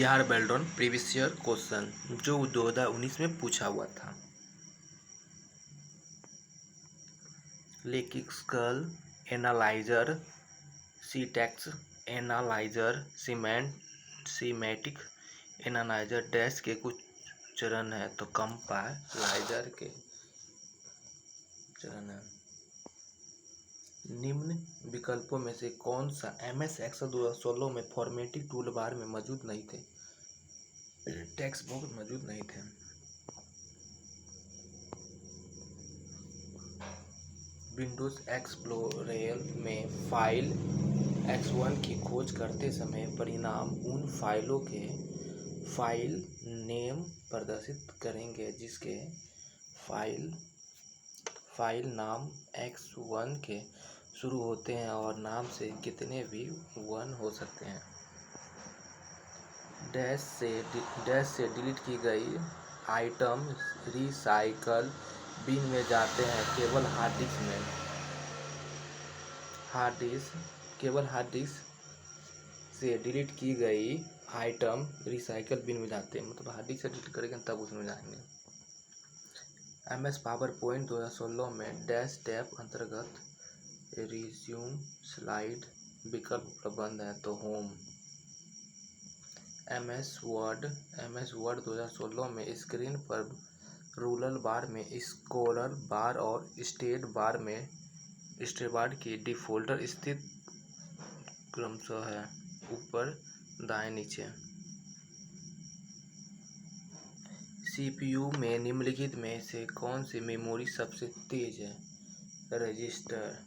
Bihar बेल्डॉन previous year question जो 2019 में पूछा हुआ था। Lexical analyser, syntax analyser, schematic analyser dash के कुछ चरण है तो कंपाइलर के चरण है। निम्न विकल्पों में से कौन सा MS एक्सेल 2016 में फॉर्मेटिंग टूल बार में मौजूद नहीं थे? टेक्स्ट बॉक्स मौजूद नहीं थे। विंडोज एक्सप्लोरर में फाइल X1 की खोज करते समय परिणाम उन फाइलों के फाइल नेम प्रदर्शित करेंगे जिसके फाइल नाम X1 के शुरू होते हैं और नाम से कितने भी 1 हो सकते हैं। डैश से डिलीट की गई आइटम रिसाइकल बिन में जाते हैं। केवल हार्ड डिस्क से डिलीट की गई आइटम रिसाइकल बिन में जाते हैं, मतलब हार्ड डिस्क से डिलीट करेंगे तब उसमें जाएंगे। MS पावर पॉइंट 2016 में डैश टैब अंतर्गत रिज्यूम स्लाइड विकल्प उपलब्ध है तो होम। MS वर्ड 2016 में स्क्रीन पर रूलर बार में स्क्रोल बार और स्टेट बार की डिफ़ॉल्ट स्थिति क्रमशः है ऊपर दाएं नीचे। CPU में निम्नलिखित में से कौन सी मेमोरी सबसे तेज है? रजिस्टर।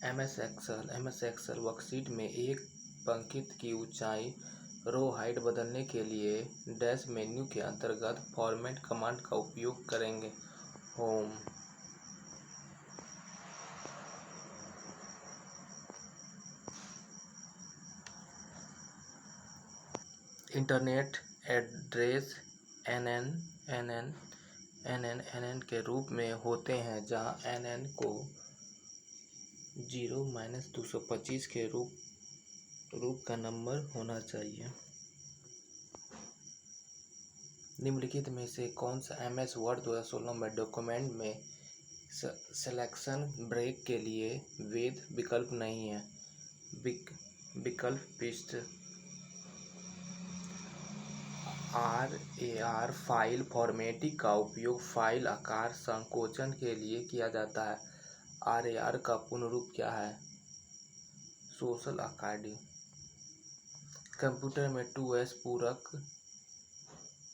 MS एक्सेल वर्कशीट में एक पंक्ति की ऊंचाई रो हाइट बदलने के लिए डैश मेन्यू के अंतर्गत फॉर्मेट कमांड का उपयोग करेंगे। होम। इंटरनेट एड्रेस NN के रूप में होते हैं जहां NN को 0-225 के रूप का नंबर होना चाहिए। निम्नलिखित में से कौन सा MS वर्ड 2016 में डॉक्यूमेंट में सिलेक्शन ब्रेक के लिए वैध विकल्प नहीं है? विकल्प पृष्ठ। RAR फाइल फॉर्मेटिंग का उपयोग फाइल आकार संकोचन के लिए किया जाता है। RAR का पूर्ण रूप क्या है? Social archive. कंप्यूटर में 2s पूरक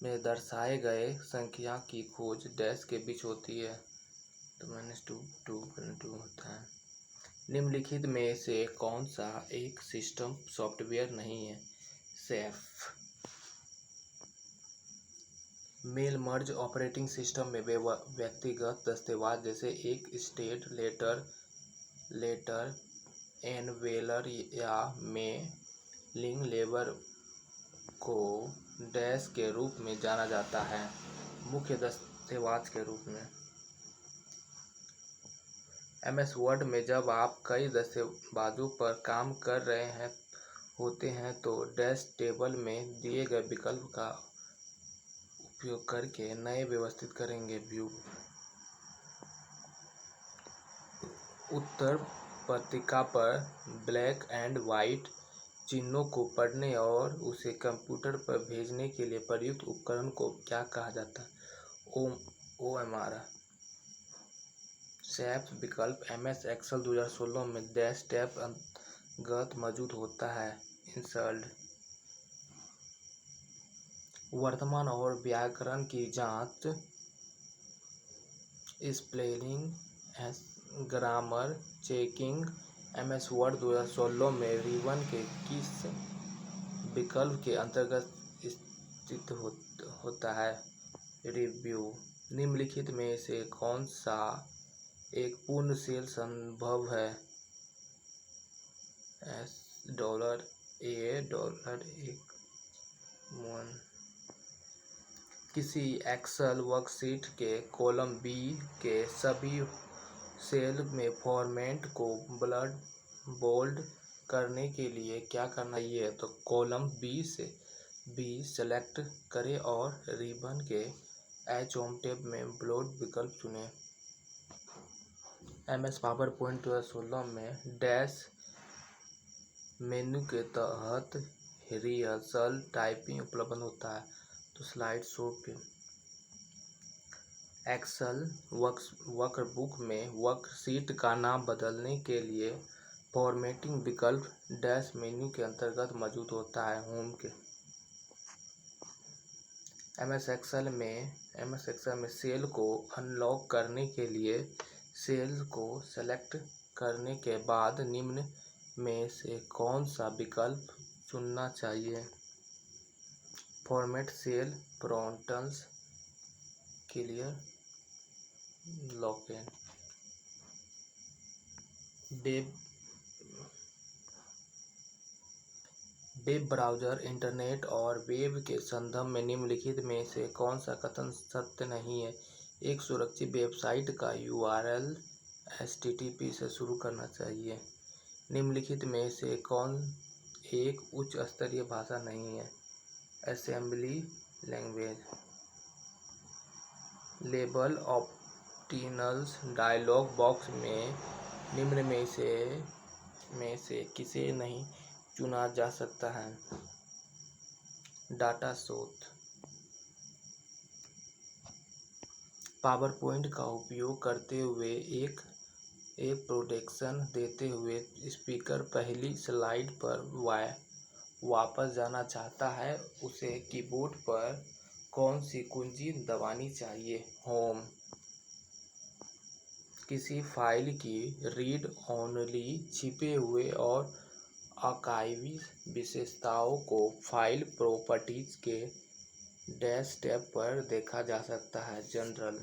में दर्शाए गए संख्या की खोज डैश के बीच होती है तो -2 होता है। निम्नलिखित में से कौन सा एक सिस्टम सॉफ्टवेयर नहीं है? Safe. Mail merge operating system में व्यक्तिगत दस्तावेज जैसे एक स्टेट लेटर एनवेलर या मेलिंग लेबर को डैश के रूप में जाना जाता है, मुख्य दस्तावेज के रूप में। MS वर्ड में जब आप कई दस्तावेजों पर काम कर रहे होते हैं तो डैश टेबल में दिए गए विकल्प का उपयोग करके नए व्यवस्थित करेंगे। व्यू। उत्तर पत्रिका पर ब्लैक एंड वाइट चिन्हों को पढ़ने और उसे कंप्यूटर पर भेजने के लिए प्रयुक्त उपकरण को क्या कहा जाता है? OMR। सेफ विकल्प MS एक्सेल 2016 में डैश टैब अंतर्गत मौजूद होता है। इंसर्ट। वर्तमान और व्याकरण की जांच spelling grammar checking MS word 2016 में रिबन के किस विकल्प के अंतर्गत स्थित होता है? रिव्यू। निम्नलिखित में से कौन सा एक पूर्ण सेल संभव है? $A$1। किसी एक्सेल वर्कशीट के कॉलम B के सभी सेल में फॉर्मेट को बोल्ड करने के लिए क्या करना चाहिए, तो कॉलम बी से बी सेलेक्ट करें और रिबन के एच होम टैब में ब्लोड विकल्प चुनें। MS पावर पॉइंट 2016 में डैश मेन्यू के तहत रिहर्सल टाइपिंग उपलब्ध होता है। तो स्लाइड शो के एक्सेल वर्कबुक में वर्कशीट का नाम बदलने के लिए फॉर्मेटिंग विकल्प डैश मेन्यू के अंतर्गत मौजूद होता है। होम के MS एक्सेल में सेल को अनलॉक करने के लिए सेल को सेलेक्ट करने के बाद निम्न में से कौन सा विकल्प चुनना चाहिए। Format cell prompts clear lock in. Web browser internet और वेब के संदर्भ में निम्नलिखित में से कौन सा कथन सत्य नहीं है। एक सुरक्षित वेबसाइट का URL HTTP से शुरू करना चाहिए। निम्नलिखित में से कौन एक उच्च स्तरीय भाषा नहीं है। Assembly language. Label optionals dialog box में निम्न में से किसे नहीं चुना जा सकता है। डाटा स्रोत। पावर पॉइंट का उपयोग करते हुए एक प्रेजेंटेशन देते हुए स्पीकर पहली स्लाइड पर वापस जाना चाहता है, उसे कीबोर्ड पर कौन सी कुंजी दबानी चाहिए। होम। किसी फाइल की रीड ओनली छिपे हुए और आर्काइव विशेषताओं को फाइल प्रॉपर्टीज के डैश टैब पर देखा जा सकता है। जनरल।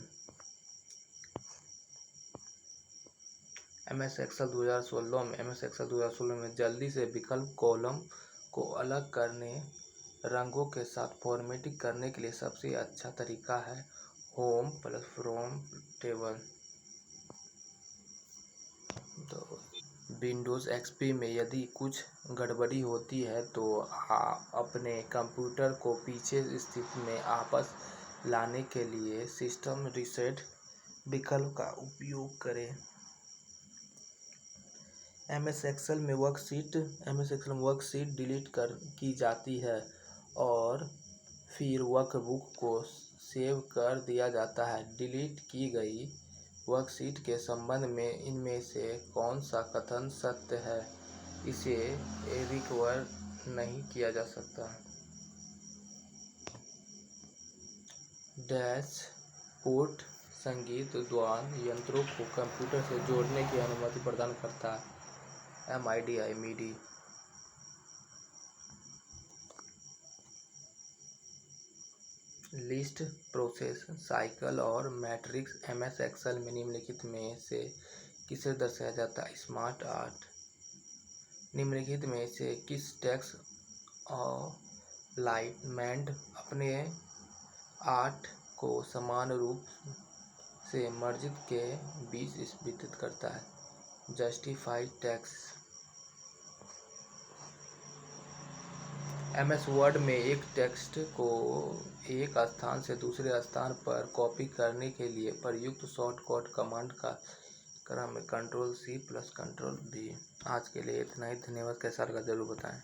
MS एक्सेल 2016 में जल्दी से विकल्प कॉलम को अलग करने रंगों के साथ फॉर्मेटिंग करने के लिए सबसे अच्छा तरीका है होम प्लस फ्रॉम टेबल। तो विंडोज़ XP में यदि कुछ गड़बड़ी होती है तो आप अपने कंप्यूटर को पीछे स्थिति में वापस लाने के लिए सिस्टम रीसेट विकल्प का उपयोग करें। MS एक्सेल में वर्कशीट डिलीट की जाती है और फिर वर्कबुक को सेव कर दिया जाता है। डिलीट की गई वर्कशीट के संबंध में इनमें से कौन सा कथन सत्य है। इसे रिकवर नहीं किया जा सकता। डैश पोर्ट संगीत वाद्य यंत्रों को कंप्यूटर से जोड़ने की अनुमति प्रदान करता है। MIDI। लिस्ट, प्रोसेस, साइकिल और मैट्रिक्स MS एक्सेल में निम्नलिखित में से किसे दर्शाया जाता है। Smart art. निम्नलिखित में से किस टेक्स्ट अलाइनमेंट अपने आर्ट को समान रूप से मर्जित के बीच वितरित करता है। Justified text. MS वर्ड में एक टेक्स्ट को एक स्थान से दूसरे स्थान पर कॉपी करने के लिए प्रयुक्त शॉर्टकट कमांड का क्रम है Ctrl+C+Ctrl+V। आज के लिए इतना ही। धन्यवाद। कैसा लगा जरूर बताएं।